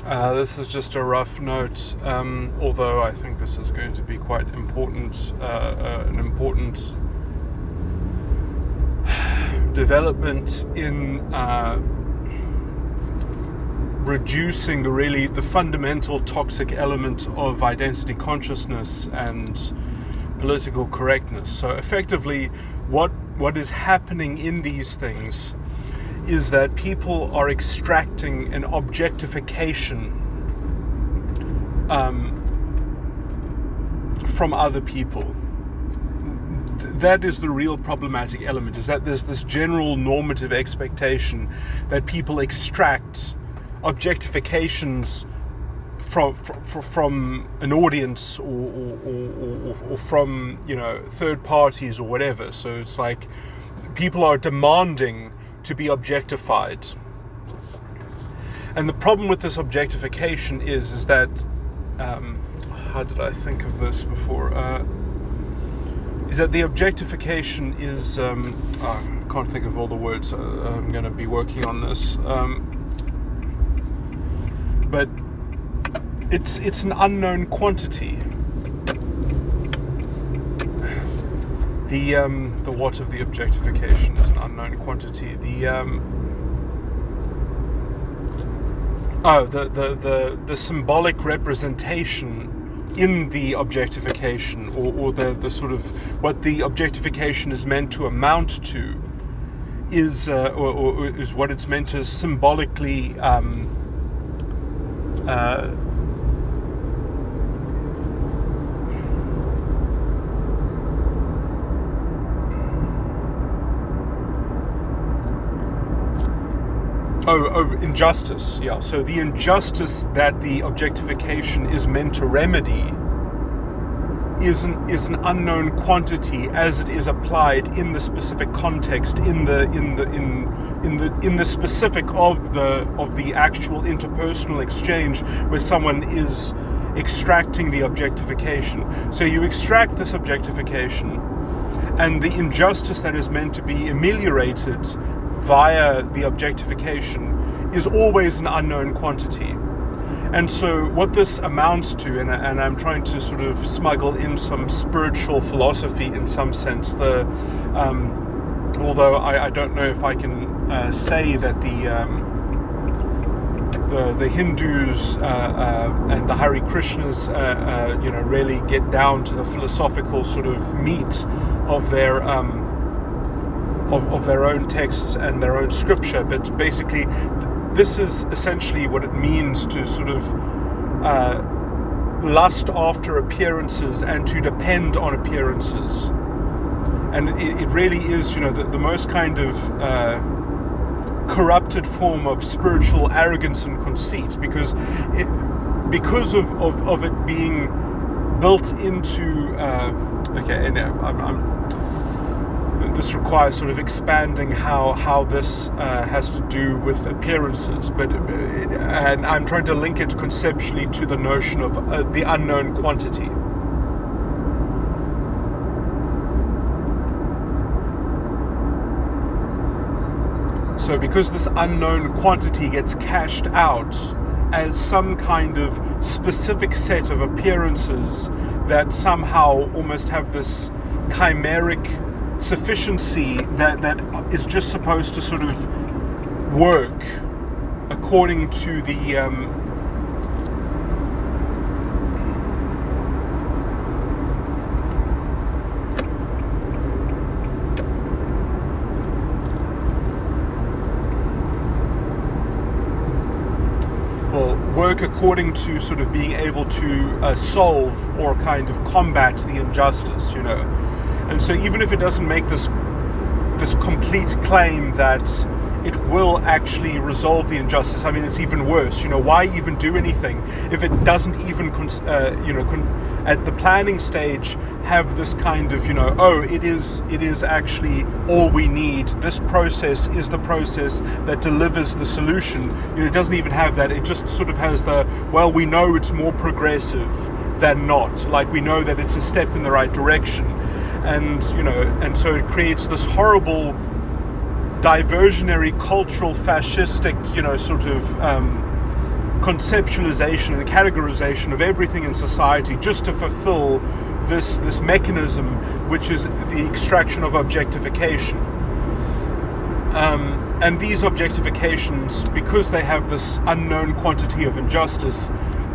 This is just a rough note, although I think this is going to be quite important, an important development in reducing the fundamental toxic element of identity consciousness and political correctness. So effectively, what is happening in these things is that people are extracting an objectification from other people. That is the real problematic element, is that there's this general normative expectation that people extract objectifications from an audience or from, third parties or whatever. So it's like people are demanding to be objectified. And the problem with this objectification is that how did I think of this before? Is that the objectification is I can't think of all the words. I'm going to be working on this, but it's an unknown quantity. The what of the objectification is an unknown quantity. The symbolic representation in the objectification, or the sort of what the objectification is meant to amount to, is or is what it's meant to symbolically injustice. Yeah. So the injustice that the objectification is meant to remedy is an unknown quantity as it is applied in the specific context, in the specific of the actual interpersonal exchange where someone is extracting the objectification. So you extract this objectification, and the injustice that is meant to be ameliorated via the objectification is always an unknown quantity. And so what this amounts to, and I'm trying to sort of smuggle in some spiritual philosophy in some sense, although I don't know if I can say that the Hindus and the Hare Krishnas really get down to the philosophical sort of meat of their of their own texts and their own scripture, but basically this is essentially what it means to sort of lust after appearances and to depend on appearances. And it really is, the most kind of corrupted form of spiritual arrogance and conceit, because of it being built into this requires sort of expanding how this has to do with appearances, and I'm trying to link it conceptually to the notion of the unknown quantity. So because this unknown quantity gets cashed out as some kind of specific set of appearances that somehow almost have this chimeric sufficiency that is just supposed to sort of work according to the work according to sort of being able to solve or kind of combat the injustice, And so even if it doesn't make this complete claim that it will actually resolve the injustice, I mean, it's even worse. Why even do anything if it doesn't even, at the planning stage, have this kind of, it is actually all we need. This process is the process that delivers the solution. It doesn't even have that. It just sort of has we know it's more progressive than not. Like, we know that it's a step in the right direction. And so it creates this horrible diversionary cultural fascistic sort of conceptualization and categorization of everything in society just to fulfill this mechanism, which is the extraction of objectification. And these objectifications, because they have this unknown quantity of injustice,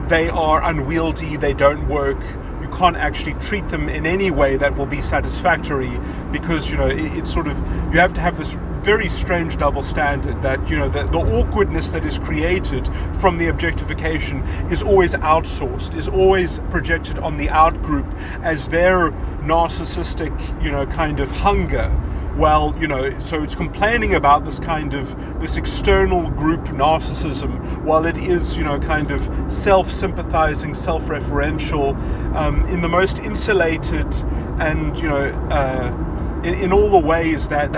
they are unwieldy, they don't work. You can't actually treat them in any way that will be satisfactory, because, it's sort of, you have to have this very strange double standard that, the awkwardness that is created from the objectification is always outsourced, is always projected on the out group as their narcissistic, kind of hunger. Well, so it's complaining about this external group narcissism, while it is, kind of self-sympathizing, self-referential, in the most insulated and, in all the ways that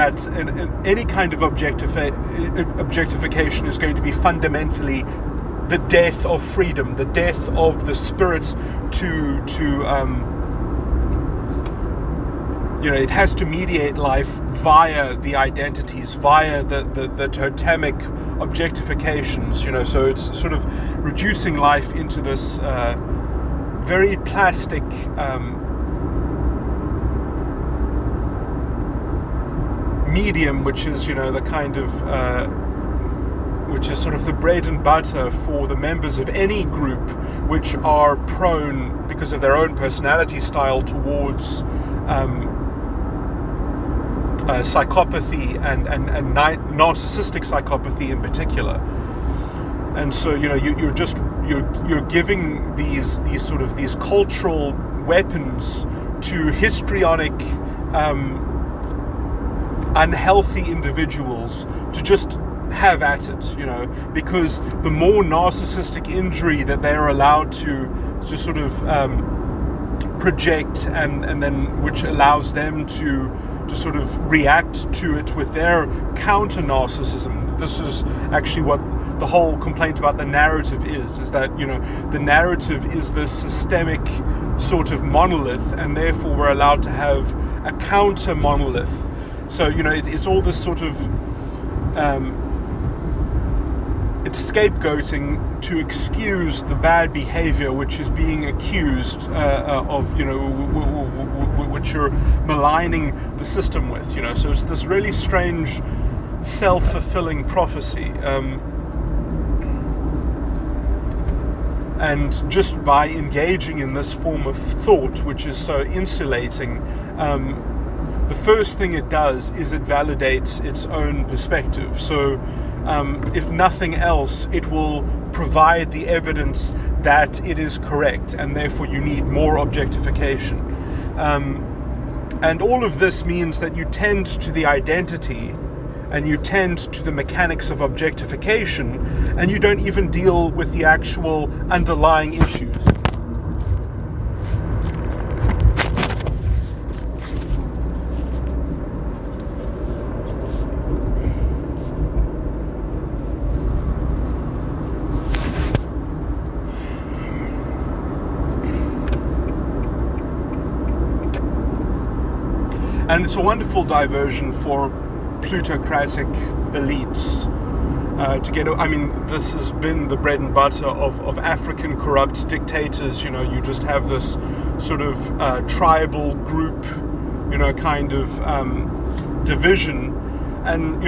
any kind of objectification is going to be fundamentally the death of freedom, the death of the spirit to it has to mediate life via the identities, via the totemic objectifications, so it's sort of reducing life into this very plastic medium, which is, the kind of which is sort of the bread and butter for the members of any group which are prone, because of their own personality style, towards psychopathy and narcissistic psychopathy in particular. And so you're giving these cultural weapons to histrionic unhealthy individuals to just have at it, because the more narcissistic injury that they are allowed to sort of project, and then which allows them to sort of react to it with their counter narcissism. This is actually what the whole complaint about the narrative is that, the narrative is the systemic sort of monolith, and therefore we're allowed to have a counter monolith. So, it's all this sort of it's scapegoating to excuse the bad behavior which is being accused of, which you're maligning the system with, So it's this really strange self-fulfilling prophecy. And just by engaging in this form of thought, which is so insulating, the first thing it does is it validates its own perspective. So if nothing else, it will provide the evidence that it is correct, and therefore you need more objectification. And all of this means that you tend to the identity, and you tend to the mechanics of objectification, and you don't even deal with the actual underlying issues. And it's a wonderful diversion for plutocratic elites to get. This has been the bread and butter of African corrupt dictators. You just have this sort of tribal group, kind of division, and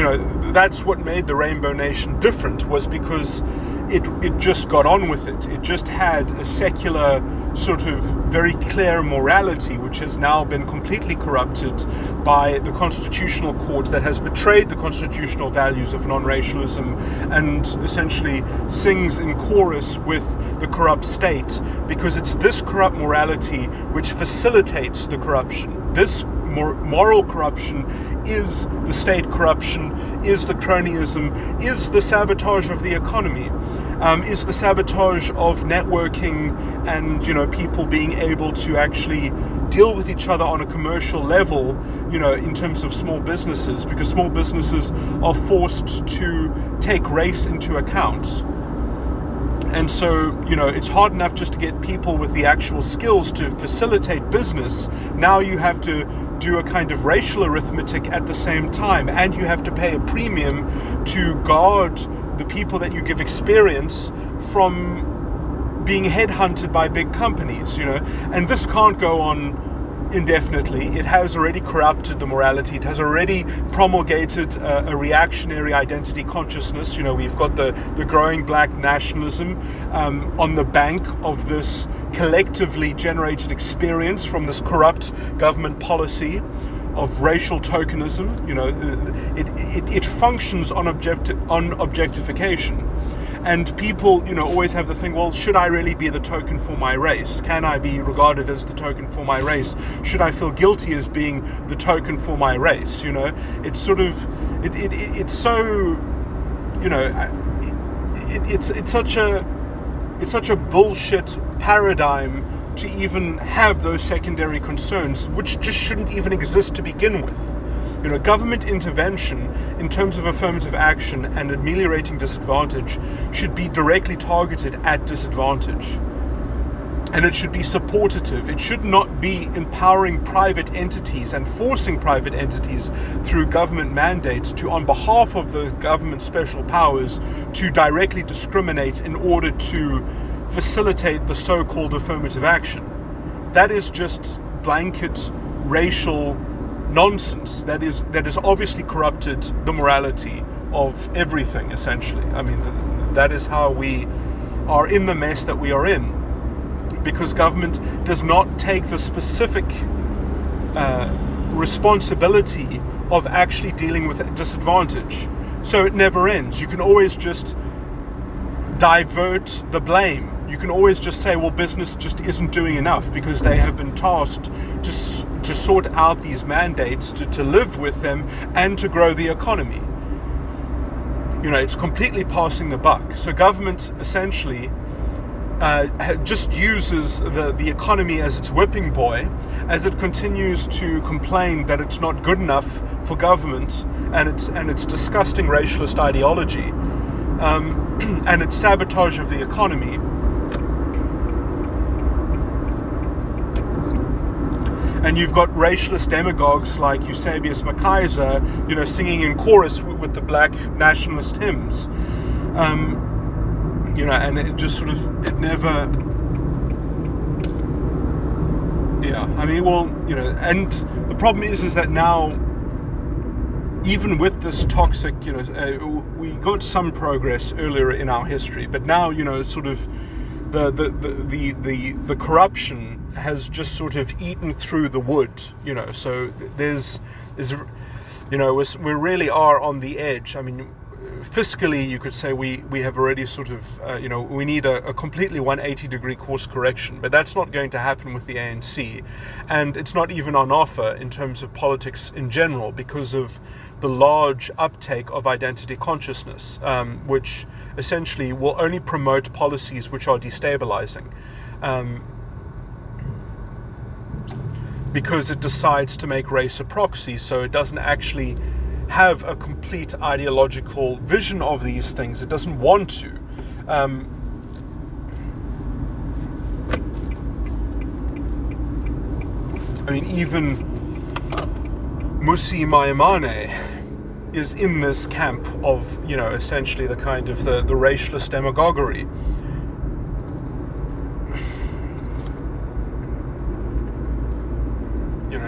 that's what made the Rainbow Nation different, was because it just got on with it. It just had a secular sort of very clear morality, which has now been completely corrupted by the constitutional court that has betrayed the constitutional values of non-racialism and essentially sings in chorus with the corrupt state, because it's this corrupt morality which facilitates the corruption. This moral corruption is the state corruption, is the cronyism, is the sabotage of the economy, is the sabotage of networking and, people being able to actually deal with each other on a commercial level, in terms of small businesses, because small businesses are forced to take race into account. And so, it's hard enough just to get people with the actual skills to facilitate business. Now you have to do a kind of racial arithmetic at the same time, and you have to pay a premium to guard the people that you give experience from being headhunted by big companies, and this can't go on indefinitely. It has already corrupted the morality. It has already promulgated a reactionary identity consciousness. We've got the growing black nationalism on the bank of this collectively generated experience from this corrupt government policy of racial tokenism. It functions on objectification. And people, always have the thing, well, should I really be the token for my race? Can I be regarded as the token for my race? Should I feel guilty as being the token for my race? It's sort of, it's so, it's such a bullshit paradigm to even have those secondary concerns, which just shouldn't even exist to begin with. Government intervention in terms of affirmative action and ameliorating disadvantage should be directly targeted at disadvantage. And it should be supportative. It should not be empowering private entities and forcing private entities through government mandates to, on behalf of the government special powers, to directly discriminate in order to facilitate the so-called affirmative action. That is just blanket racial nonsense that is obviously corrupted the morality of everything, essentially. I mean, that is how we are in the mess that we are in, because government does not take the specific responsibility of actually dealing with disadvantage. So it never ends. You can always just divert the blame. You can always just say, well, business just isn't doing enough because they have been tasked to sort out these mandates, to live with them and to grow the economy. It's completely passing the buck. So government essentially just uses the economy as its whipping boy, as it continues to complain that it's not good enough for government and its disgusting racialist ideology and its sabotage of the economy. And you've got racialist demagogues like Eusebius Makaiser, singing in chorus with the black nationalist hymns. And it just sort of, it never, and the problem is that now, even with this toxic, we got some progress earlier in our history, but now, sort of the corruption has just sort of eaten through the wood, so we really are on the edge. I mean, fiscally, you could say we have already sort of, we need a completely 180-degree course correction, but that's not going to happen with the ANC, and it's not even on offer in terms of politics in general because of the large uptake of identity consciousness, which essentially will only promote policies which are destabilizing. Because it decides to make race a proxy, so it doesn't actually have a complete ideological vision of these things. It doesn't want to. I mean, even Musi Maimane is in this camp of, essentially the kind of the racialist demagoguery.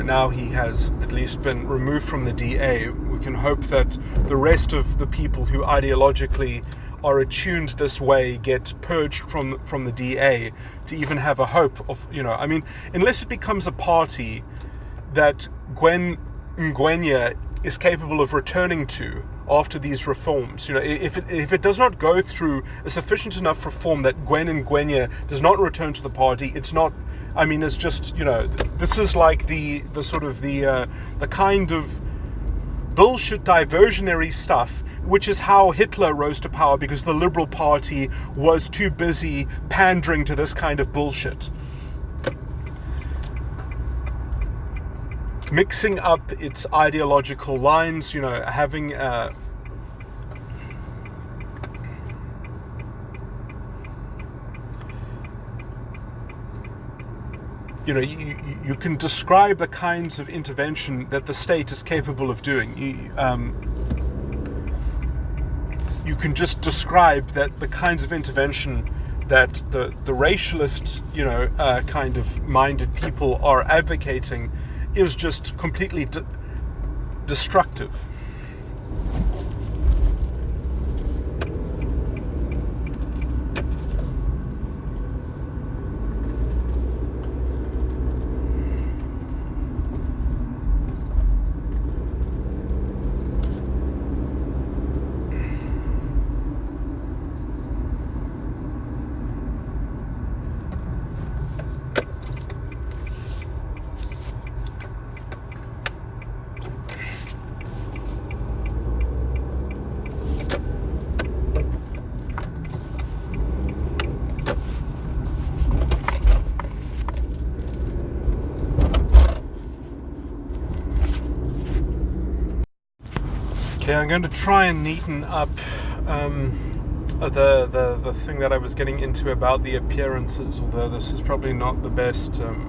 Now he has at least been removed from the DA. We can hope that the rest of the people who ideologically are attuned this way get purged from the DA to even have a hope of, unless it becomes a party that Gwen Ngwenya is capable of returning to after these reforms. If it does not go through a sufficient enough reform that Gwen Ngwenya does not return to the party, it's not. I mean, it's just, this is like the sort of the kind of bullshit diversionary stuff, which is how Hitler rose to power, because the Liberal Party was too busy pandering to this kind of bullshit. Mixing up its ideological lines, having you can describe the kinds of you you can just describe that the kinds of intervention that the racialist, kind of minded people are advocating is just completely destructive. Okay, I'm going to try and neaten up the thing that I was getting into about the appearances, although this is probably not the best. I'm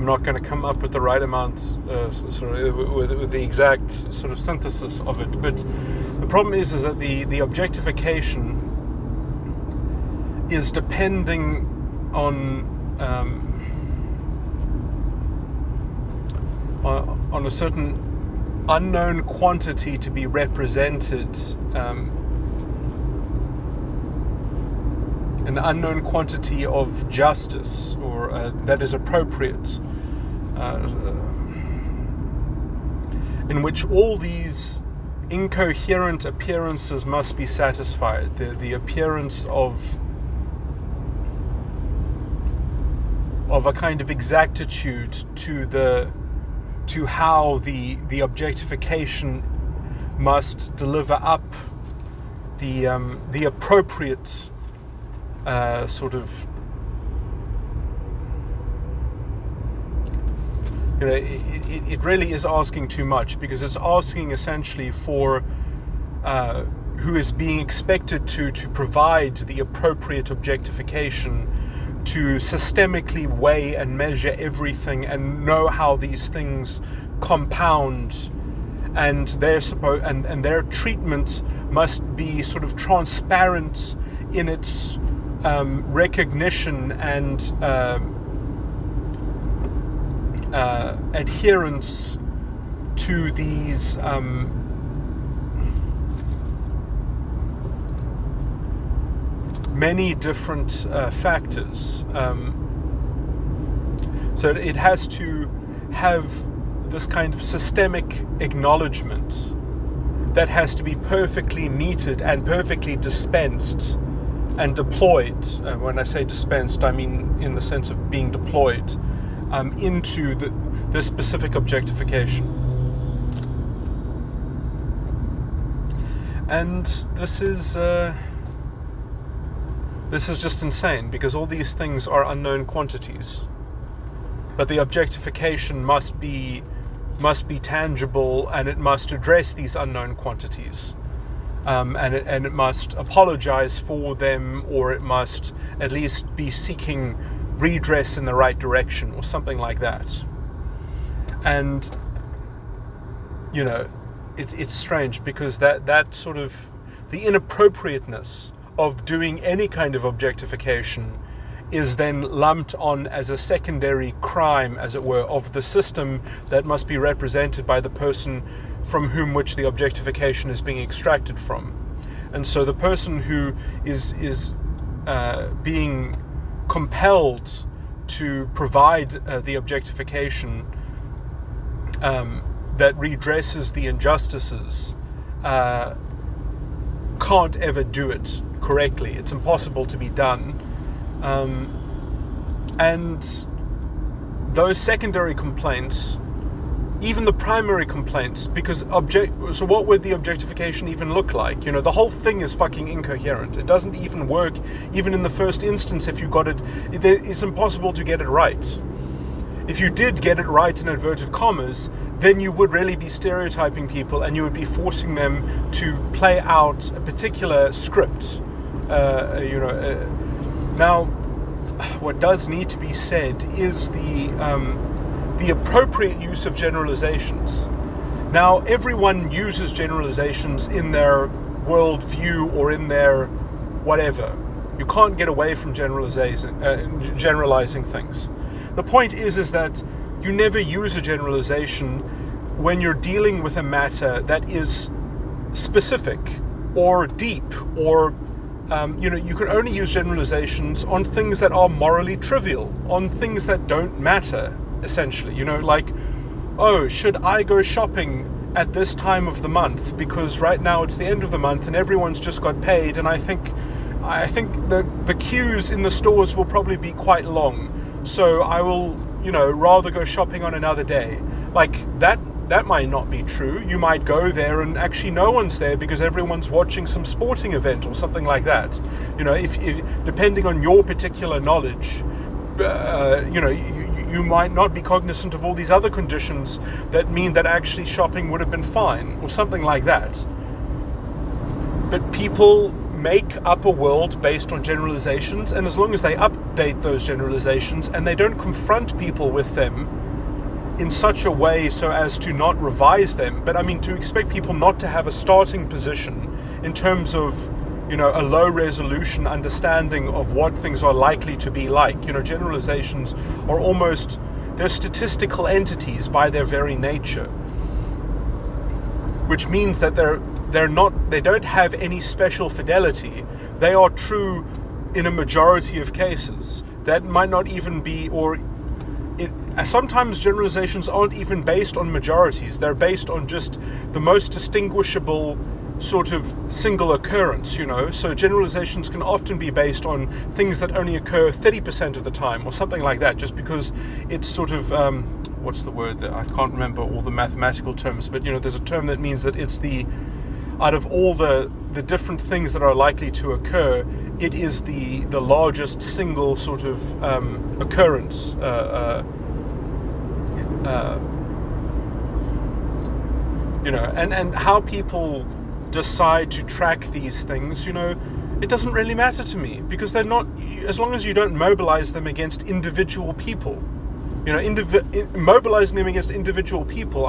not going to come up with the right amount, with the exact sort of synthesis of it. But the problem is that the objectification is depending on a certain unknown quantity to be represented, an unknown quantity of justice, or that is appropriate, in which all these incoherent appearances must be satisfied. The appearance of a kind of exactitude to how the objectification must deliver up the appropriate it really is asking too much, because it's asking essentially for who is being expected to provide the appropriate objectification to systemically weigh and measure everything and know how these things compound, and their treatment must be sort of transparent in its recognition and adherence to these many different factors. So it has to have this kind of systemic acknowledgement that has to be perfectly meted and perfectly dispensed and deployed. When I say dispensed, I mean in the sense of being deployed into the specific objectification. And this is just insane, because all these things are unknown quantities, but the objectification must be tangible, and it must address these unknown quantities, and it must apologize for them, or it must at least be seeking redress in the right direction, or something like that. And it's strange, because that sort of the inappropriateness of doing any kind of objectification is then lumped on as a secondary crime, as it were, of the system that must be represented by the person from which the objectification is being extracted from. And so the person who is being compelled to provide the objectification that redresses the injustices can't ever do it correctly. It's impossible to be done. And those secondary complaints, even the primary complaints, because so what would the objectification even look like? The whole thing is fucking incoherent. It doesn't even work, even in the first instance. If you got it, it's impossible to get it right. If you did get it right, in inverted commas, then you would really be stereotyping people, and you would be forcing them to play out a particular script. Now, what does need to be said is the appropriate use of generalizations. Now, everyone uses generalizations in their worldview or in their whatever. You can't get away from generalizing things. The point is that you never use a generalization when you're dealing with a matter that is specific or deep, or you can only use generalizations on things that are morally trivial, on things that don't matter, essentially. Like, oh, should I go shopping at this time of the month because right now it's the end of the month and everyone's just got paid, and I think the queues in the stores will probably be quite long, so I will rather go shopping on another day. Like, that might not be true. You might go there and actually no one's there because everyone's watching some sporting event or something like that. If depending on your particular knowledge, you might not be cognizant of all these other conditions that mean that actually shopping would have been fine or something like that. But people make up a world based on generalizations, and as long as they update those generalizations and they don't confront people with them in such a way so as to not revise them, but to expect people not to have a starting position in terms of a low resolution understanding of what things are likely to be like. Generalizations are they're statistical entities by their very nature, which means that they don't have any special fidelity. They are true in a majority of cases. That might not even be, sometimes generalizations aren't even based on majorities. They're based on just the most distinguishable sort of single occurrence, So generalizations can often be based on things that only occur 30% of the time or something like that, just because it's sort of, what's the word? I can't remember all the mathematical terms, but there's a term that means that it's out of all the different things that are likely to occur, it is the largest single sort of occurrence. And how people decide to track these things, it doesn't really matter to me, because they're not, as long as you don't mobilize them against individual people. Mobilizing them against individual people,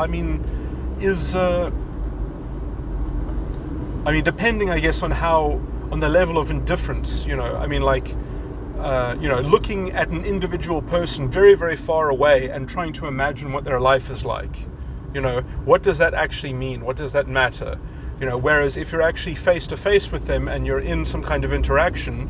depending, I guess, on the level of indifference, looking at an individual person very, very far away and trying to imagine what their life is like. What does that actually mean? What does that matter? Whereas if you're actually face to face with them and you're in some kind of interaction,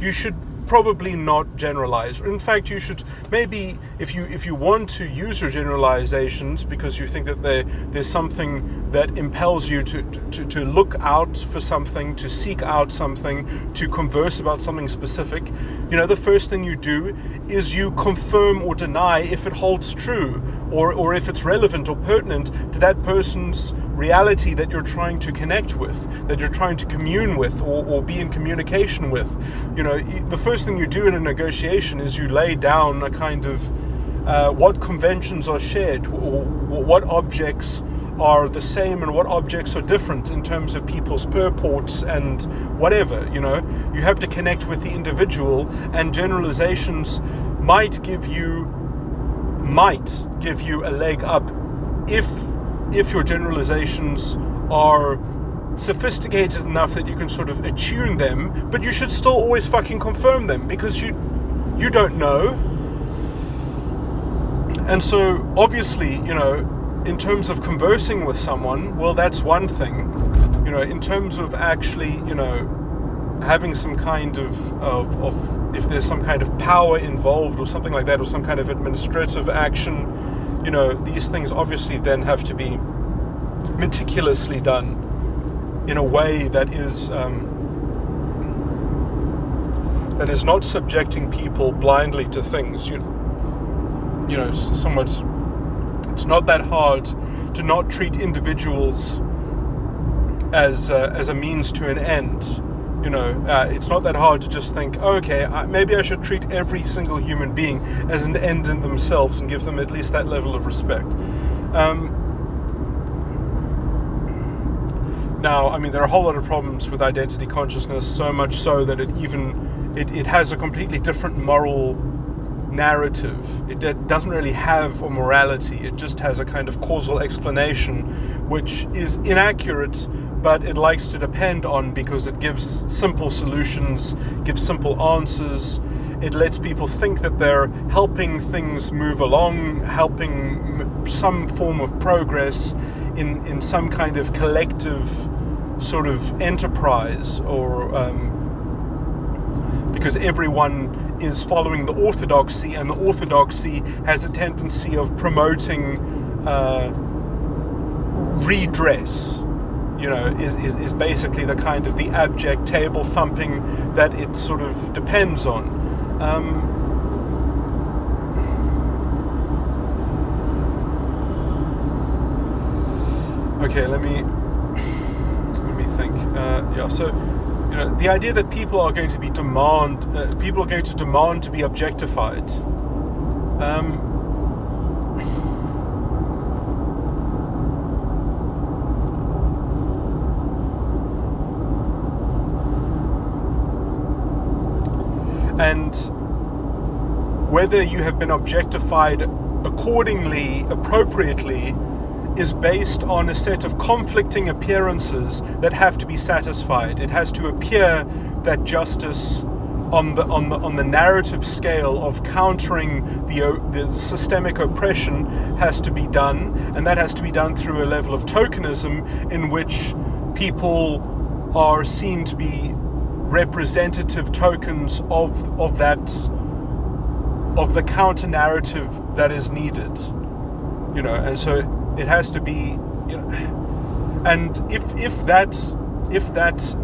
you should probably not generalize. In fact, you should maybe, if you want to use your generalizations because you think that there's something that impels you to look out for something, to seek out something, to converse about something specific, the first thing you do is you confirm or deny if it holds true, or if it's relevant or pertinent to that person's reality that you're trying to connect with, that you're trying to commune with, or be in communication with. The first thing you do in a negotiation is you lay down a kind of what conventions are shared, or what objects are the same and what objects are different in terms of people's purports and whatever. You have to connect with the individual, and generalizations might give you a leg up if your generalizations are sophisticated enough that you can sort of attune them, but you should still always fucking confirm them, because you don't know. And so obviously, in terms of conversing with someone, well, that's one thing. In terms of actually, having some kind of if there's some kind of power involved or something like that, or some kind of administrative action, these things obviously then have to be meticulously done in a way that is not subjecting people blindly to things. Somewhat, it's not that hard to not treat individuals as a means to an end. It's not that hard to just think, okay, maybe I should treat every single human being as an end in themselves and give them at least that level of respect. Now, there are a whole lot of problems with identity consciousness, so much so that it has a completely different moral narrative. It doesn't really have a morality. It just has a kind of causal explanation, which is inaccurate, but it likes to depend on because it gives simple solutions, gives simple answers. It lets people think that they're helping things move along, helping some form of progress in some kind of collective sort of enterprise, or because everyone is following the orthodoxy, and the orthodoxy has a tendency of promoting redress. Is basically the kind of the abject table thumping that it sort of depends on. Okay, let me think. So the idea that people are going to demand to be objectified. And whether you have been objectified accordingly, appropriately, is based on a set of conflicting appearances that have to be satisfied. It has to appear that justice on the narrative scale of countering the systemic oppression has to be done, and that has to be done through a level of tokenism in which people are seen to be representative tokens of the counter narrative that is needed, and so it has to be, and if that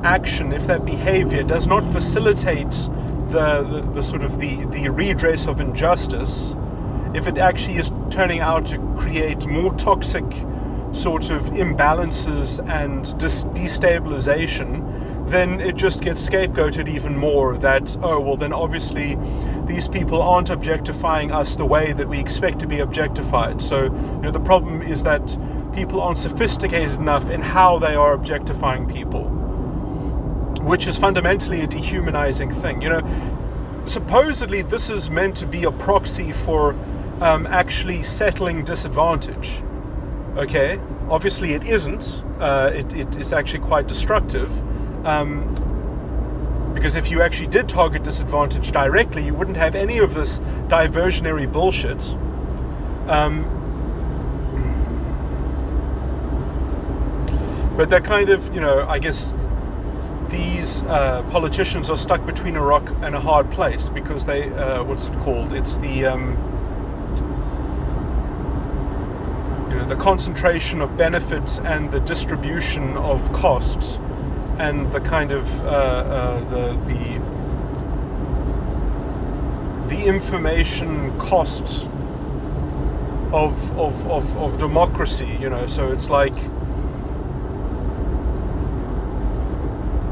action, if that behavior does not facilitate the sort of the redress of injustice, if it actually is turning out to create more toxic sort of imbalances and destabilization, then it just gets scapegoated even more, that, then obviously these people aren't objectifying us the way that we expect to be objectified. So, the problem is that people aren't sophisticated enough in how they are objectifying people, which is fundamentally a dehumanizing thing. Supposedly this is meant to be a proxy for actually settling disadvantage. Okay, obviously it isn't. It is actually quite destructive. Because if you actually did target disadvantage directly, you wouldn't have any of this diversionary bullshit. But they're kind of, I guess these politicians are stuck between a rock and a hard place, because they, what's it called? It's the the concentration of benefits and the distribution of costs, and the kind of the information cost of democracy. So it's like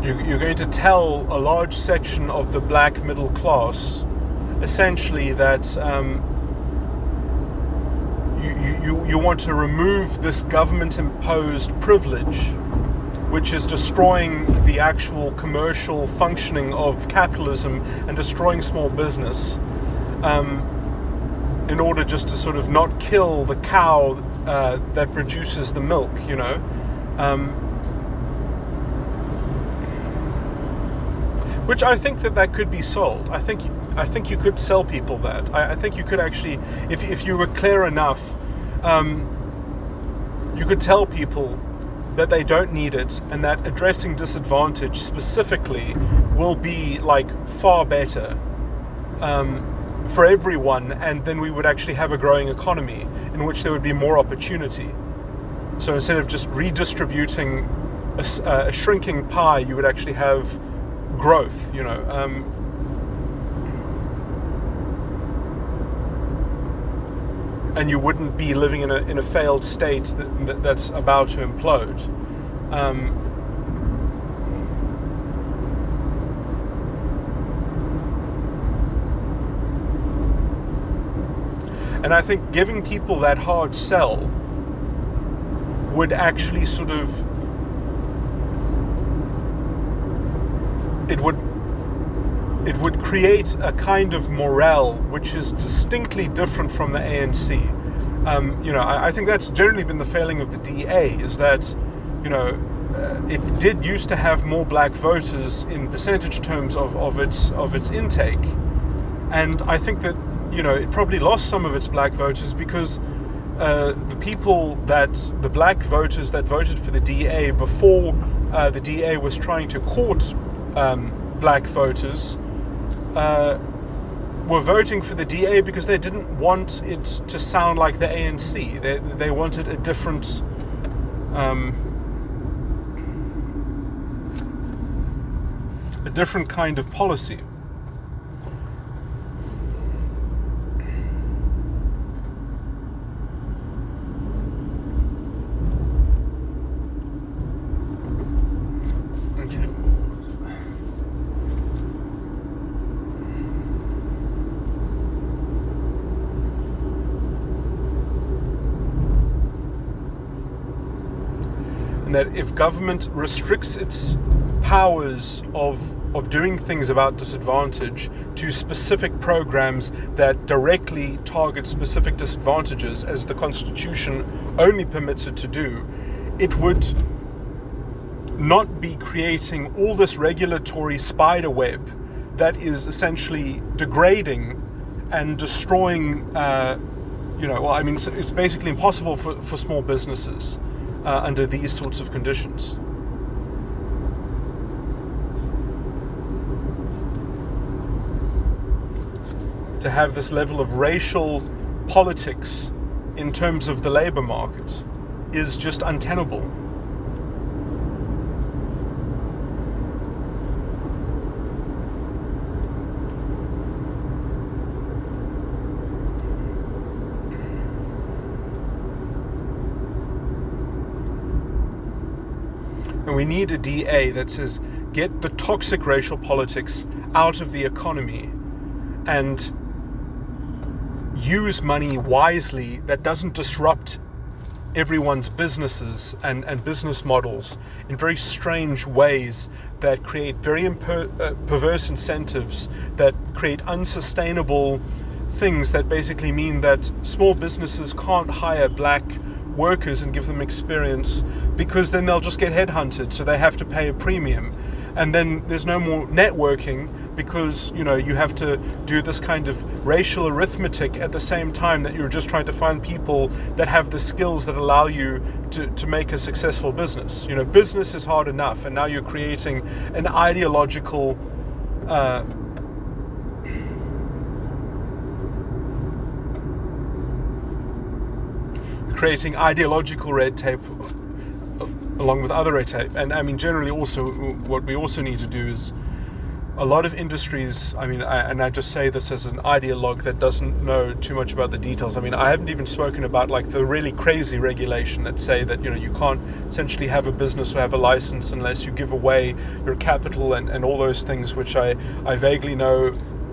you're going to tell a large section of the black middle class essentially that you want to remove this government-imposed privilege, which is destroying the actual commercial functioning of capitalism and destroying small business, in order just to sort of not kill the cow that produces the milk, which I think that could be sold. I think you could sell people that. I think you could actually, if you were clear enough, you could tell people that they don't need it, and that addressing disadvantage specifically will be like far better for everyone, and then we would actually have a growing economy in which there would be more opportunity. So instead of just redistributing a shrinking pie, you would actually have growth, and you wouldn't be living in a failed state that's about to implode. And I think giving people that hard sell would actually sort of, it would create a kind of morale which is distinctly different from the ANC. I think that's generally been the failing of the DA, is that, it did used to have more black voters in percentage terms of its intake, and I think that it probably lost some of its black voters because the black voters that voted for the DA before the DA was trying to court black voters were voting for the DA because they didn't want it to sound like the ANC. They wanted a different kind of policy. And that if government restricts its powers of doing things about disadvantage to specific programs that directly target specific disadvantages, as the Constitution only permits it to do, it would not be creating all this regulatory spider web that is essentially degrading and destroying, it's basically impossible for small businesses under these sorts of conditions. To have this level of racial politics in terms of the labor market is just untenable. And we need a DA that says, get the toxic racial politics out of the economy and use money wisely that doesn't disrupt everyone's businesses and business models in very strange ways that create very perverse incentives, that create unsustainable things that basically mean that small businesses can't hire black workers and give them experience because then they'll just get headhunted, so they have to pay a premium. And then there's no more networking because you have to do this kind of racial arithmetic at the same time that you're just trying to find people that have the skills that allow you to make a successful business. Business is hard enough, and now you're creating an ideological red tape along with other red tape. And I mean, generally also what we also need to do is, a lot of industries, I just say this as an ideologue that doesn't know too much about the details. I haven't even spoken about like the really crazy regulation that say that you can't essentially have a business or have a license unless you give away your capital and all those things, which I vaguely know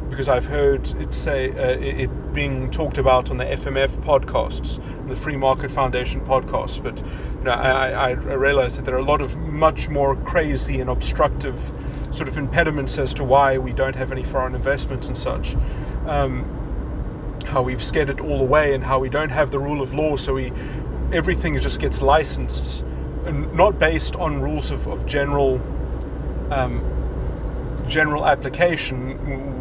because I've heard it being talked about on the FMF podcasts, the Free Market Foundation podcasts. But I realized that there are a lot of much more crazy and obstructive sort of impediments as to why we don't have any foreign investment and such. How we've scared it all away, and how we don't have the rule of law, so everything just gets licensed, and not based on rules of general application.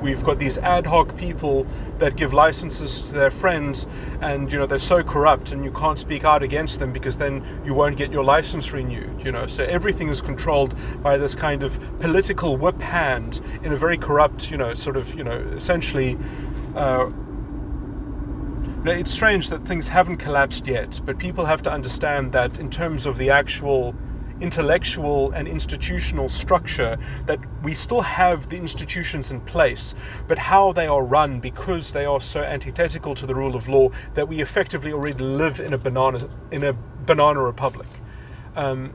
We've got these ad hoc people that give licenses to their friends, and they're so corrupt, and you can't speak out against them because then you won't get your license renewed. So everything is controlled by this kind of political whip hand in a very corrupt, essentially. It's strange that things haven't collapsed yet, but people have to understand that in terms of the actual intellectual and institutional structure, that we still have the institutions in place, but how they are run, because they are so antithetical to the rule of law, that we effectively already live in a banana republic. The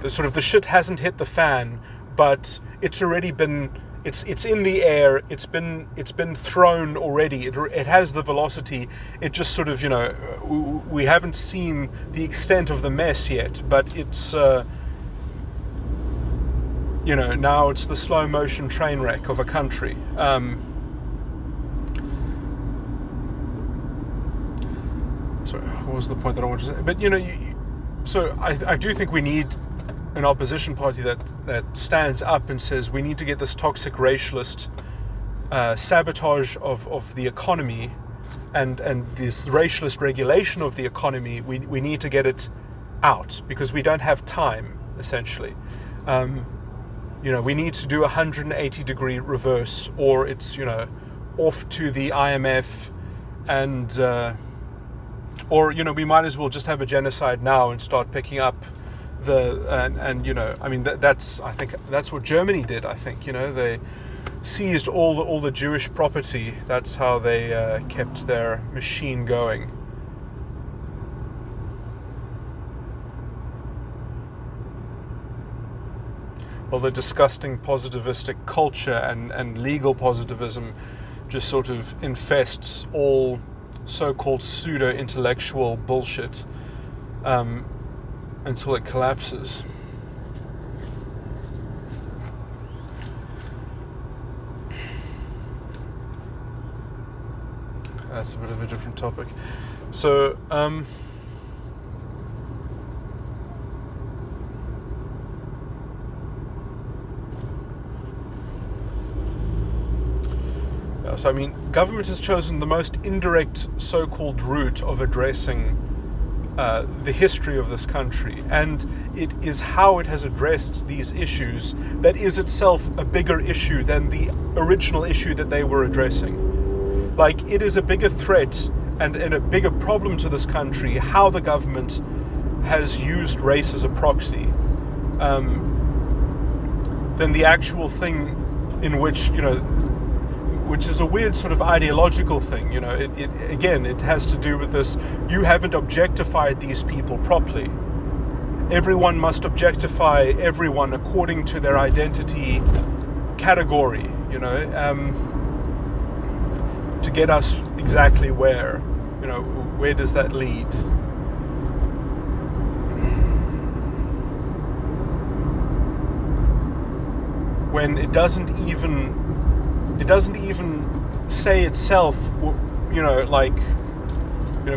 sort of the shit hasn't hit the fan, but it's already been. It's in the air. It's been thrown already. It has the velocity. It just sort of we haven't seen the extent of the mess yet. But it's now it's the slow motion train wreck of a country. Sorry, what was the point that I wanted to say? But So I do think we need an opposition party that stands up and says we need to get this toxic racialist sabotage of the economy and this racialist regulation of the economy. We need to get it out because we don't have time, essentially. We need to do a 180-degree reverse, or it's, off to the IMF, and or we might as well just have a genocide now and start picking up I think that's what Germany did. I think they seized all the Jewish property. That's how they kept their machine going. Well, the disgusting positivistic culture and legal positivism just sort of infests all so-called pseudo-intellectual bullshit until it collapses. That's a bit of a different topic. So, government has chosen the most indirect so-called route of addressing the history of this country, and it is how it has addressed these issues that is itself a bigger issue than the original issue that they were addressing. Like, it is a bigger threat and a bigger problem to this country how the government has used race as a proxy than the actual thing in which, which is a weird sort of ideological thing. It has to do with this: you haven't objectified these people properly. Everyone must objectify everyone according to their identity category, to get us exactly where does that lead? When it doesn't even say itself,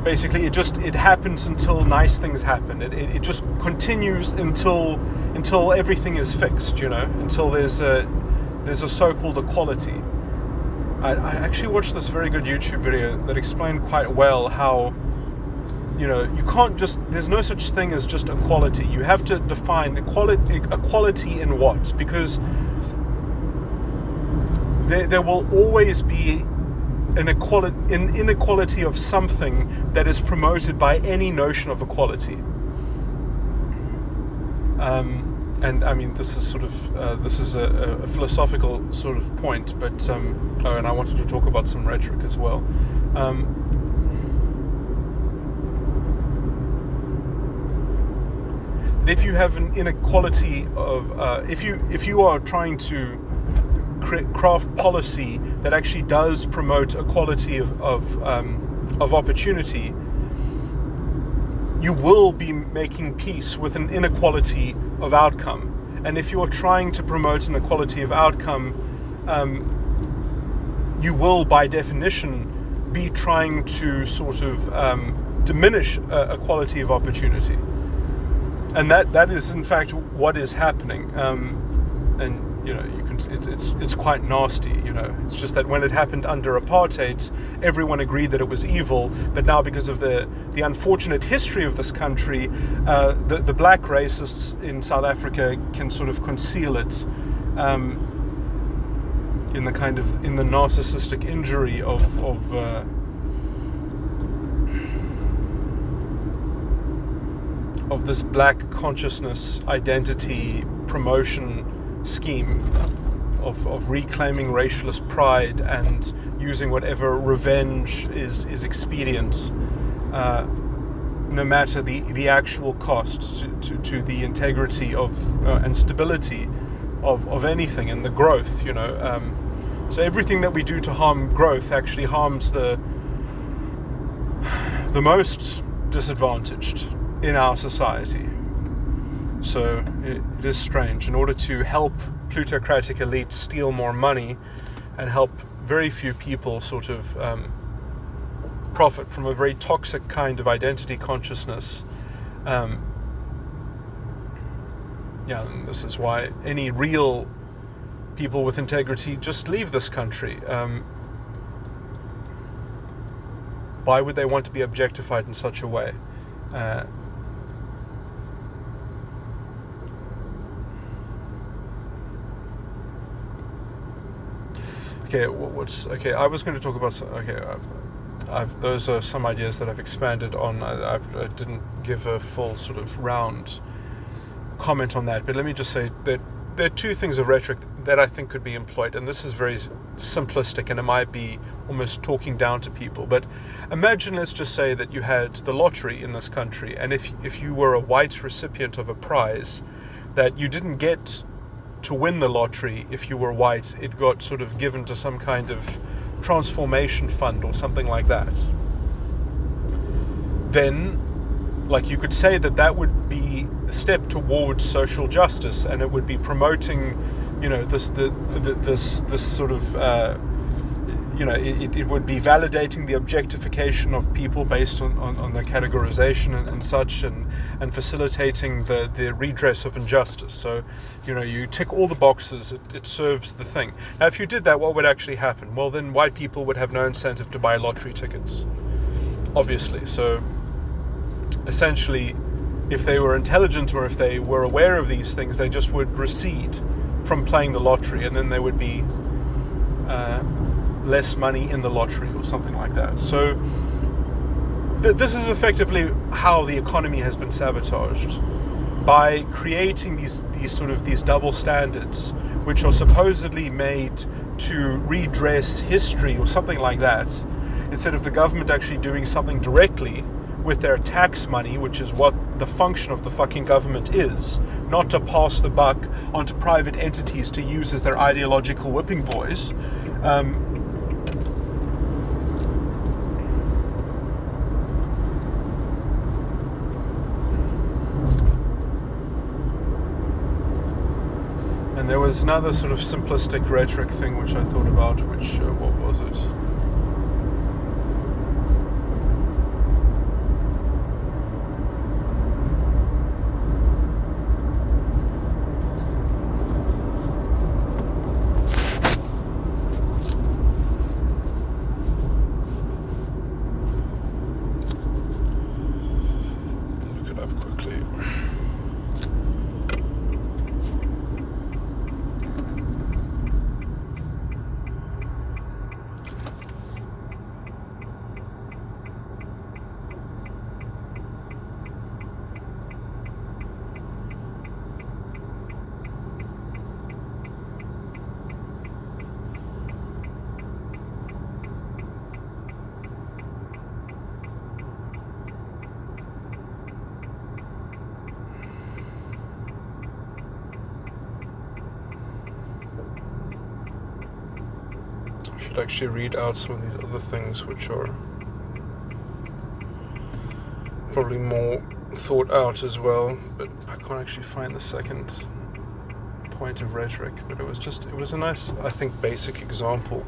basically it happens until nice things happen. It just continues until everything is fixed, until there's a so-called equality. I actually watched this very good YouTube video that explained quite well how, you can't just, there's no such thing as just equality. You have to define equality in what? Because there will always be an inequality of something that is promoted by any notion of equality. And I mean, this is sort of a philosophical sort of point, but and I wanted to talk about some rhetoric as well. If you have an inequality of, if you are trying to craft policy that actually does promote equality of opportunity, you will be making peace with an inequality of outcome. And if you're trying to promote an equality of outcome, you will, by definition, be trying to sort of diminish equality of opportunity. And that is in fact what is happening. And it's quite nasty. It's just that when it happened under apartheid, everyone agreed that it was evil, but now because of the unfortunate history of this country, the black racists in South Africa can sort of conceal it in the narcissistic injury of this black consciousness identity promotion scheme of reclaiming racialist pride and using whatever revenge is expedient, no matter the actual cost to the integrity of and stability of anything and the growth. So everything that we do to harm growth actually harms the most disadvantaged in our society. So it is strange. In order to help plutocratic elites steal more money and help very few people sort of profit from a very toxic kind of identity consciousness, yeah, and this is why any real people with integrity just leave this country. Why would they want to be objectified in such a way? Okay, I was going to talk about. Those are some ideas that I've expanded on. I didn't give a full sort of round comment on that, but let me just say that there are two things of rhetoric that I think could be employed, and this is very simplistic, and it might be almost talking down to people. But imagine, let's just say that you had the lottery in this country, and if you were a white recipient of a prize, that you didn't get to win the lottery if you were white, it got sort of given to some kind of transformation fund or something like that. Then, like, you could say that would be a step towards social justice, and it would be promoting, this sort of, it would be validating the objectification of people based on their categorization and such, and facilitating the redress of injustice. So, you tick all the boxes, it serves the thing. Now, if you did that, what would actually happen? Well, then white people would have no incentive to buy lottery tickets, obviously. So, essentially, if they were intelligent or if they were aware of these things, they just would recede from playing the lottery, and then there would be less money in the lottery or something like that. So this is effectively how the economy has been sabotaged, by creating these double standards, which are supposedly made to redress history or something like that, instead of the government actually doing something directly with their tax money, which is what the function of the fucking government is, not to pass the buck onto private entities to use as their ideological whipping boys. And there was another sort of simplistic rhetoric thing which I thought about, which, what was it? Look it up quickly. Should actually read out some of these other things which are probably more thought out as well, but I can't actually find the second point of rhetoric. But it was a nice, I think, basic example.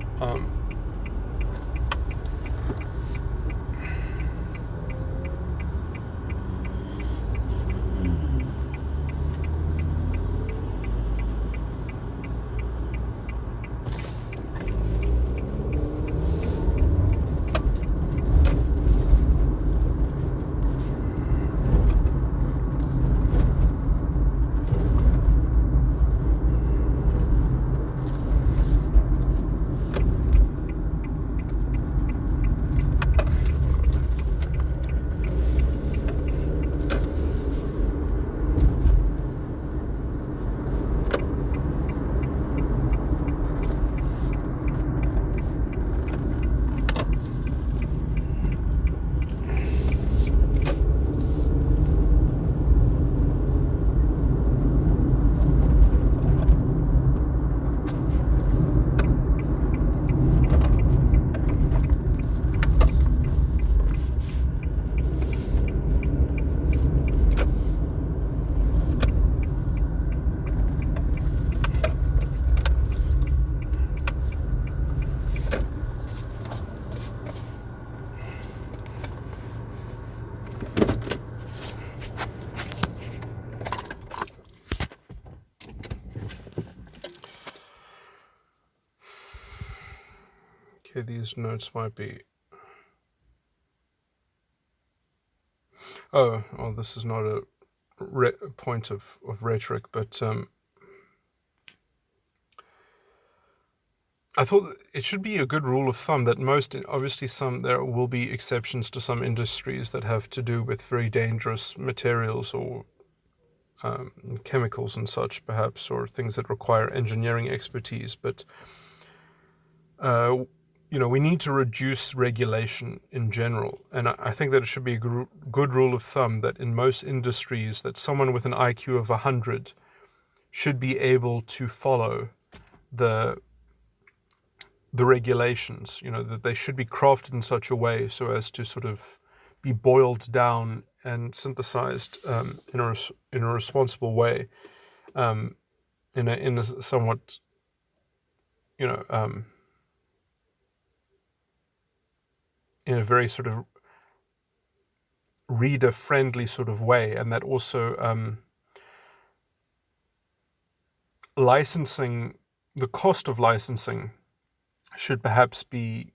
Okay, these notes might be... Oh, this is not a point of rhetoric, but I thought it should be a good rule of thumb that obviously there will be exceptions to some industries that have to do with very dangerous materials or chemicals and such, perhaps, or things that require engineering expertise. But, we need to reduce regulation in general. And I think that it should be a good rule of thumb that in most industries that someone with an IQ of 100 should be able to follow the regulations, that they should be crafted in such a way so as to sort of be boiled down and synthesized in a responsible way, in a somewhat, in a very sort of reader-friendly sort of way, and that also licensing, the cost of licensing should perhaps be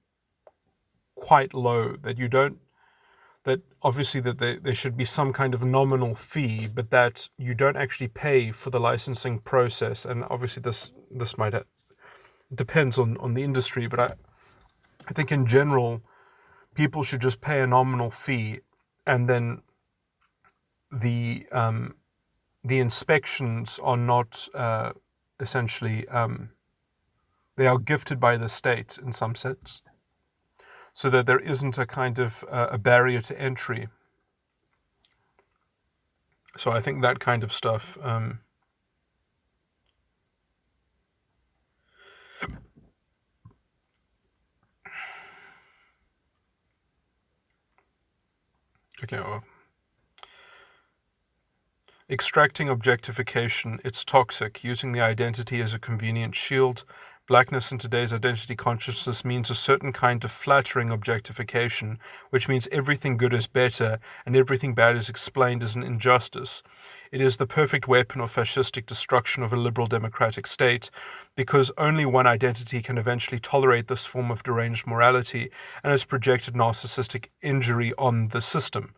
quite low, that obviously that there should be some kind of nominal fee, but that you don't actually pay for the licensing process. And obviously this might depends on the industry, but I think in general people should just pay a nominal fee, and then the inspections are not essentially they are gifted by the state in some sense, so that there isn't a kind of a barrier to entry. So I think that kind of stuff okay, well, extracting objectification, it's toxic. Using the identity as a convenient shield. Blackness in today's identity consciousness means a certain kind of flattering objectification, which means everything good is better and everything bad is explained as an injustice. It is the perfect weapon of fascistic destruction of a liberal democratic state, because only one identity can eventually tolerate this form of deranged morality and its projected narcissistic injury on the system,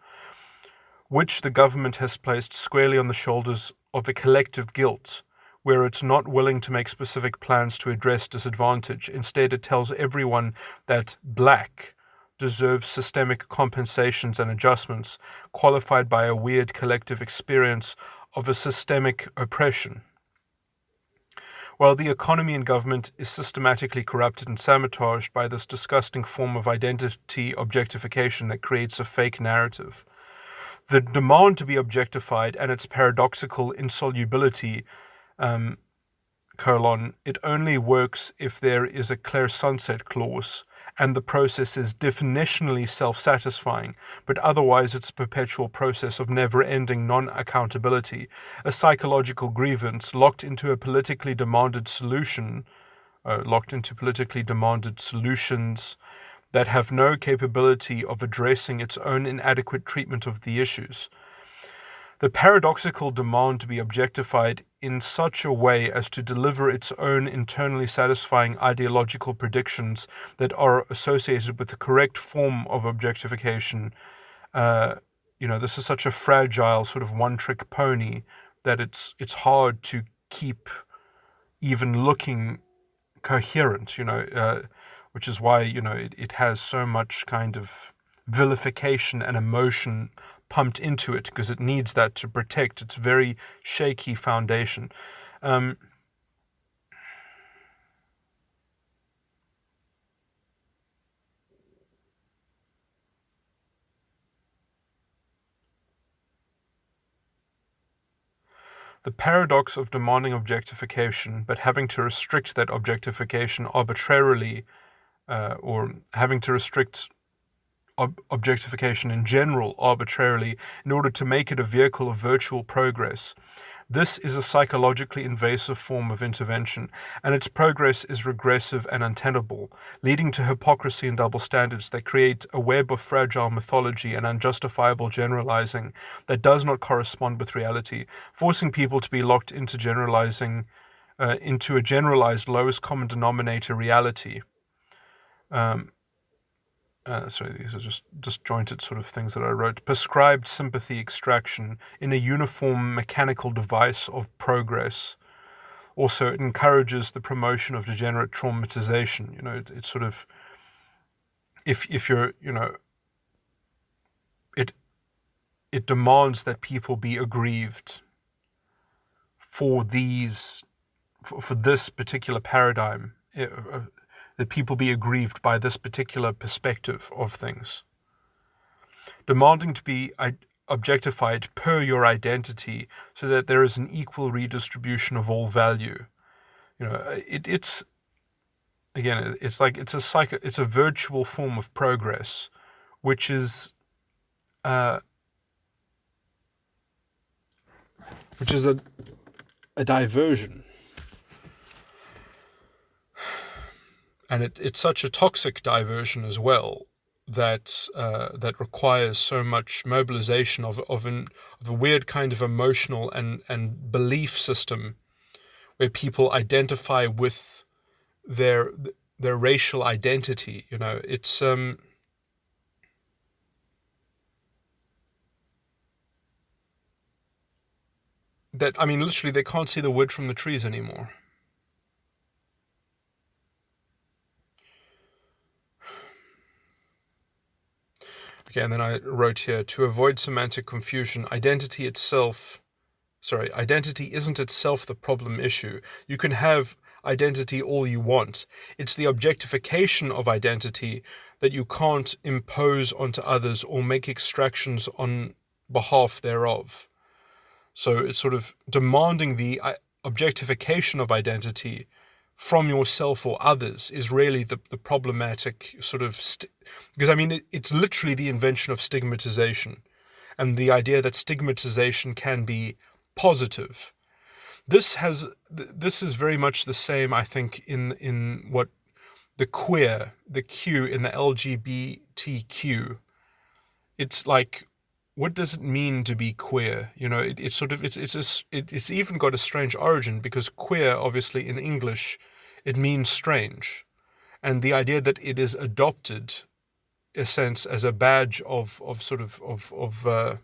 which the government has placed squarely on the shoulders of a collective guilt, where it's not willing to make specific plans to address disadvantage. Instead, it tells everyone that black deserves systemic compensations and adjustments, qualified by a weird collective experience of a systemic oppression. While the economy and government is systematically corrupted and sabotaged by this disgusting form of identity objectification that creates a fake narrative. The demand to be objectified and its paradoxical insolubility, it only works if there is a clear sunset clause and the process is definitionally self-satisfying, but otherwise it's a perpetual process of never-ending non-accountability, a psychological grievance locked into politically demanded solutions that have no capability of addressing its own inadequate treatment of the issues. The paradoxical demand to be objectified in such a way as to deliver its own internally satisfying ideological predictions that are associated with the correct form of objectification. This is such a fragile sort of one-trick pony that it's hard to keep even looking coherent, which is why, it has so much kind of vilification and emotion pumped into it, because it needs that to protect its very shaky foundation. The paradox of demanding objectification, but having to restrict that objectification arbitrarily, or having to restrict objectification in general arbitrarily in order to make it a vehicle of virtual progress. This is a psychologically invasive form of intervention, and its progress is regressive and untenable, leading to hypocrisy and double standards that create a web of fragile mythology and unjustifiable generalizing that does not correspond with reality, forcing people to be locked into into a generalized lowest common denominator reality. Sorry, these are just disjointed sort of things that I wrote. Prescribed sympathy extraction in a uniform mechanical device of progress. Also, it encourages the promotion of degenerate traumatization. It's sort of, if you're, it it demands that people be aggrieved for this particular paradigm, that people be aggrieved by this particular perspective of things. Demanding to be objectified per your identity so that there is an equal redistribution of all value. It's again, it's like it's a virtual form of progress, which is a diversion. And it's such a toxic diversion as well that requires so much mobilization of a weird kind of emotional and belief system where people identify with their racial identity. It's that, I mean, literally they can't see the wood from the trees anymore. Okay, and then I wrote here, to avoid semantic confusion, identity isn't itself the problem issue. You can have identity all you want. It's the objectification of identity that you can't impose onto others or make extractions on behalf thereof. So it's sort of demanding the objectification of identity from yourself or others is really the problematic sort of, because I mean, it's literally the invention of stigmatization and the idea that stigmatization can be positive. This is very much the same, I think, in what the Q in the LGBTQ. It's like, what does it mean to be queer? It's even got a strange origin, because queer, obviously in English, it means strange, and the idea that it is adopted, in a sense, as a badge of that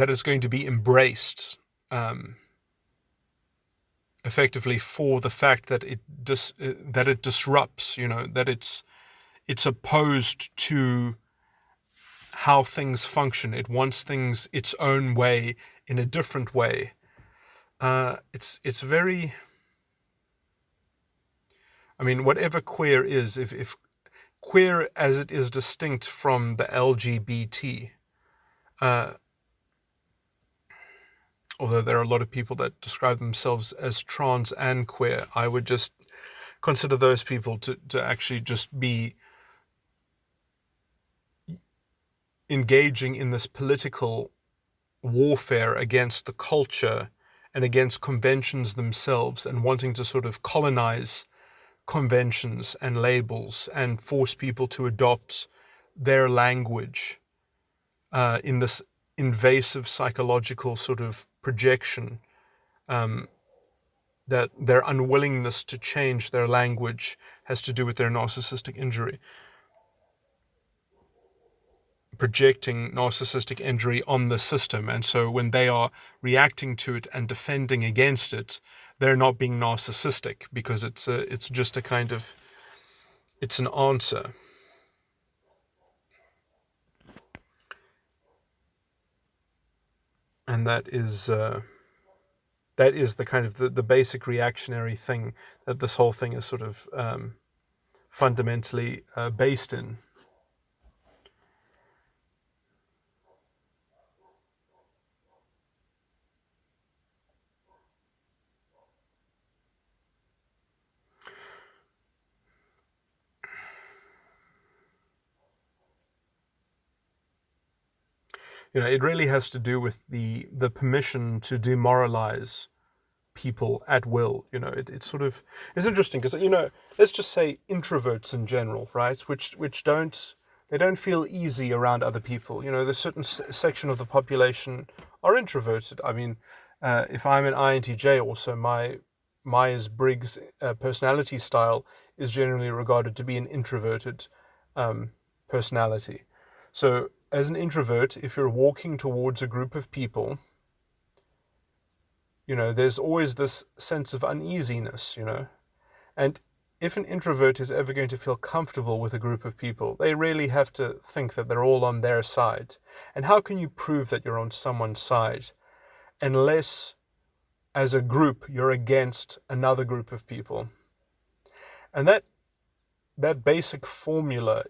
is going to be embraced, effectively, for the fact that it disrupts, that it's opposed to how things function. It wants things its own way, in a different way. It's very, I mean, whatever queer is, if queer as it is distinct from the LGBT, although there are a lot of people that describe themselves as trans and queer, I would just consider those people to actually just be engaging in this political warfare against the culture and against conventions themselves, and wanting to sort of colonize conventions and labels and force people to adopt their language in this invasive psychological sort of projection, that their unwillingness to change their language has to do with their narcissistic injury. Projecting narcissistic injury on the system, and so when they are reacting to it and defending against it, they're not being narcissistic, because it's just a kind of, it's an answer. And that is the kind of the basic reactionary thing that this whole thing is sort of fundamentally based in. It really has to do with the permission to demoralize people at will. It's sort of, it's interesting because, let's just say introverts in general, right? Which don't they don't feel easy around other people. There's a certain section of the population are introverted. I mean, if I'm an INTJ, also my Myers-Briggs personality style is generally regarded to be an introverted personality. So, as an introvert, if you're walking towards a group of people, there's always this sense of uneasiness, and if an introvert is ever going to feel comfortable with a group of people, they really have to think that they're all on their side. And how can you prove that you're on someone's side unless, as a group, you're against another group of people? And that basic formula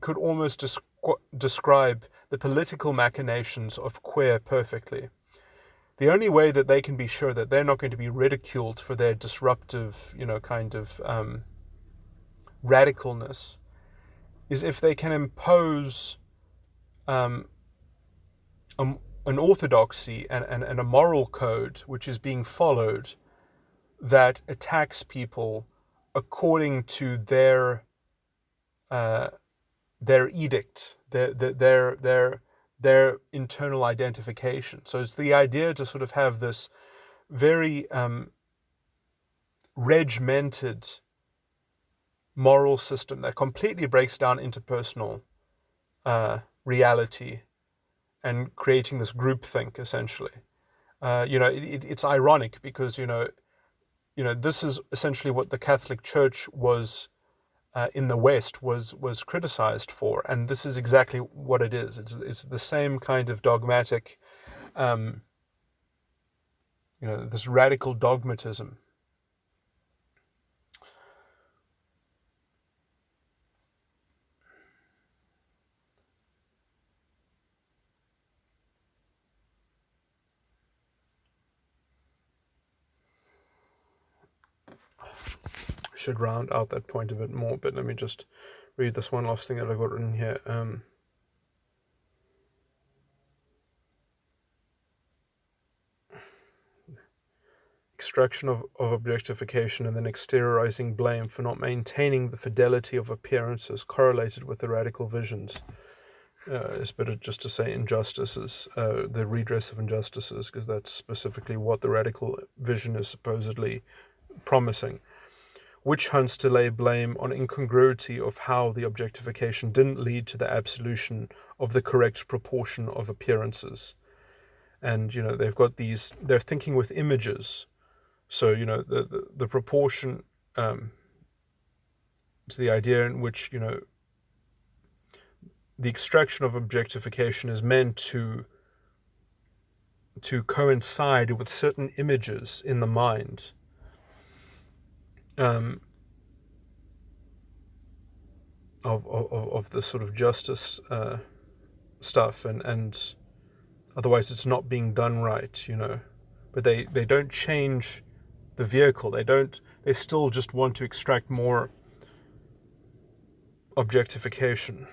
could almost describe the political machinations of queer perfectly. The only way that they can be sure that they're not going to be ridiculed for their disruptive, kind of radicalness is if they can impose an orthodoxy and a moral code which is being followed that attacks people according to their edict, their internal identification. So it's the idea to sort of have this very regimented moral system that completely breaks down interpersonal reality and creating this groupthink, essentially. It's ironic because this is essentially what the Catholic Church was in the West was criticized for, and this is exactly what it is. It's the same kind of dogmatic, this radical dogmatism. Should round out that point a bit more, but let me just read this one last thing that I got written here. Extraction of objectification and then exteriorizing blame for not maintaining the fidelity of appearances correlated with the radical visions. It's better just to say injustices, the redress of injustices, because that's specifically what the radical vision is supposedly promising. Witch hunts to lay blame on incongruity of how the objectification didn't lead to the absolution of the correct proportion of appearances. And, they've got they're thinking with images. So, the proportion to the idea in which, the extraction of objectification is meant to coincide with certain images in the mind. Of the sort of justice stuff, and otherwise it's not being done right, But they don't change the vehicle. They still just want to extract more objectification.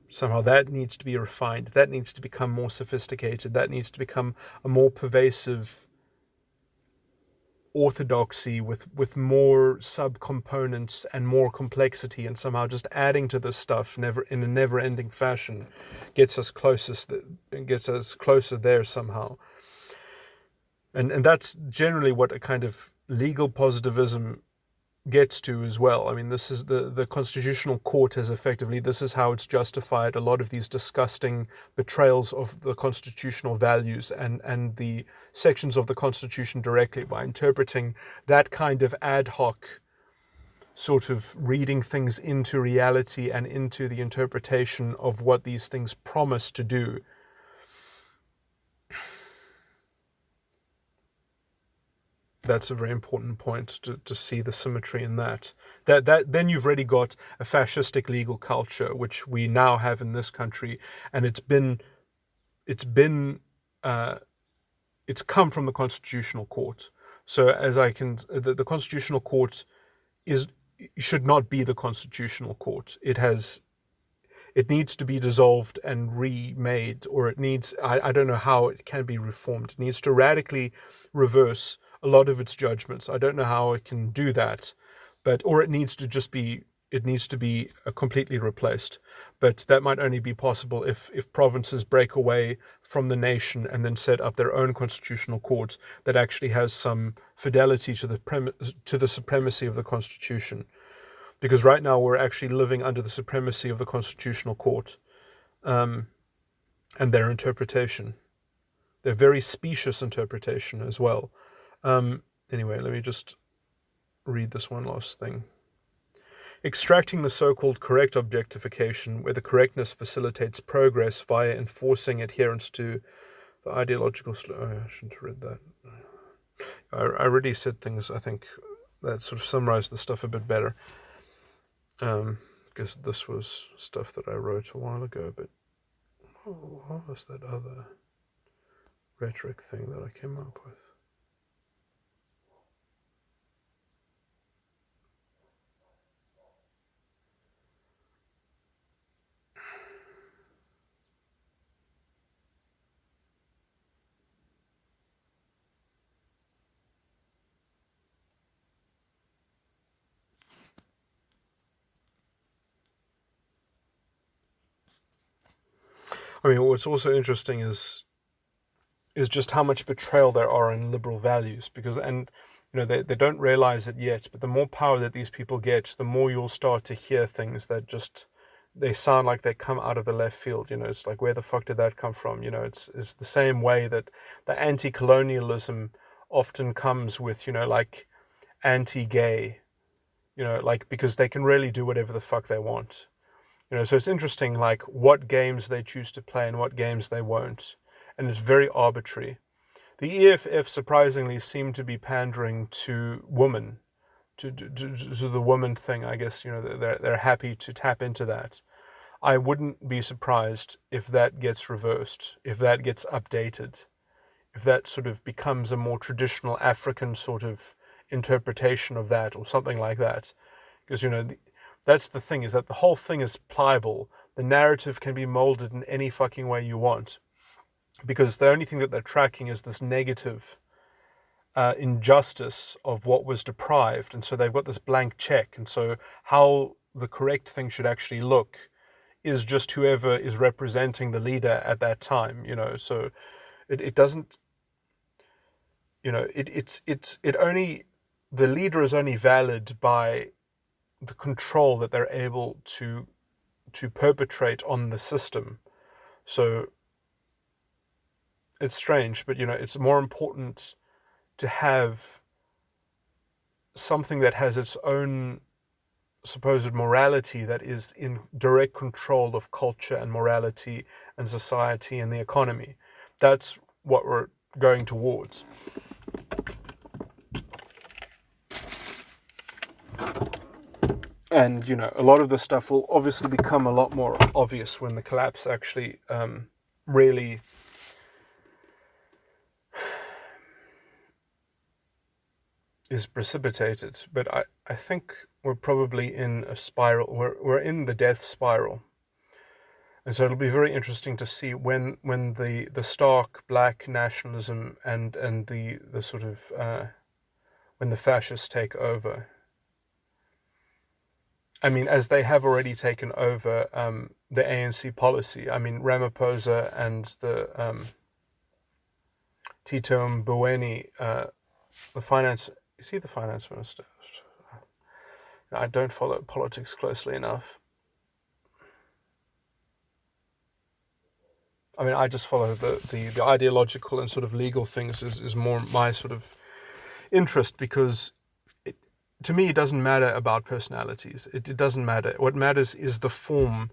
Somehow that needs to be refined. That needs to become more sophisticated. That needs to become a more pervasive orthodoxy with more subcomponents and more complexity, and somehow just adding to this stuff in a never-ending fashion gets us closer there somehow. And that's generally what a kind of legal positivism gets to as well. I mean, this is the Constitutional Court has effectively, this is how it's justified a lot of these disgusting betrayals of the constitutional values and the sections of the Constitution directly, by interpreting that kind of ad hoc sort of reading things into reality and into the interpretation of what these things promise to do. That's a very important point to see the symmetry in that. Then you've already got a fascistic legal culture, which we now have in this country, and it's come from the Constitutional Court. So the Constitutional Court should not be the Constitutional Court. It needs to be dissolved and remade, or I don't know how it can be reformed. It needs to radically reverse a lot of its judgments. I don't know how it can do that, or it needs to just be it needs to be completely replaced. But that might only be possible if provinces break away from the nation and then set up their own constitutional court that actually has some fidelity to the supremacy of the Constitution. Because right now we're actually living under the supremacy of the Constitutional Court, and their interpretation, their very specious interpretation as well. Anyway, let me just read this one last thing. Extracting the so-called correct objectification, where the correctness facilitates progress via enforcing adherence to the ideological... I shouldn't have read that. I already said things, I think, that sort of summarized the stuff a bit better. Because this was stuff that I wrote a while ago, but what was that other rhetoric thing that I came up with? I mean, what's also interesting is just how much betrayal there are in liberal values, because, and they don't realize it yet, but the more power that these people get, the more you'll start to hear things that just, they sound like they come out of the left field. It's like, where the fuck did that come from? It's the same way that the anti-colonialism often comes with, like anti-gay, like, because they can really do whatever the fuck they want. So it's interesting, like, what games they choose to play and what games they won't. And it's very arbitrary. The EFF surprisingly seemed to be pandering to women, to the woman thing. I guess, they're happy to tap into that. I wouldn't be surprised if that gets reversed, if that gets updated, if that sort of becomes a more traditional African sort of interpretation of that, or something like that. Because, that's the thing, is that the whole thing is pliable. The narrative can be molded in any fucking way you want. Because the only thing that they're tracking is this negative injustice of what was deprived. And so they've got this blank check. And so how the correct thing should actually look is just whoever is representing the leader at that time. So it doesn't, it only, the leader is only valid by the control that they're able to perpetrate on the system. So it's strange, but it's more important to have something that has its own supposed morality, that is in direct control of culture and morality and society and the economy. That's what we're going towards. And, a lot of the stuff will obviously become a lot more obvious when the collapse actually really is precipitated. But I think we're probably in a spiral. We're in the death spiral. And so it'll be very interesting to see when the stark black nationalism and the sort of when the fascists take over. I mean, as they have already taken over the ANC policy. I mean, Ramaphosa and the Tito Mboweni, the finance... Is he the finance minister? I don't follow politics closely enough. I mean, I just follow the ideological and sort of legal things is more my sort of interest, because to me, it doesn't matter about personalities. It doesn't matter. What matters is the form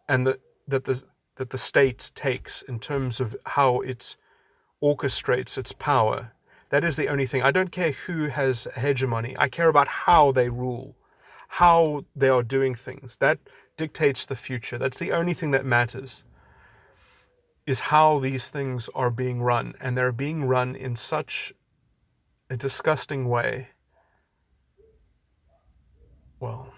and that the state takes in terms of how it orchestrates its power. That is the only thing. I don't care who has hegemony. I care about how they rule, how they are doing things. That dictates the future. That's the only thing that matters, is how these things are being run. And they're being run in such a disgusting way. Well,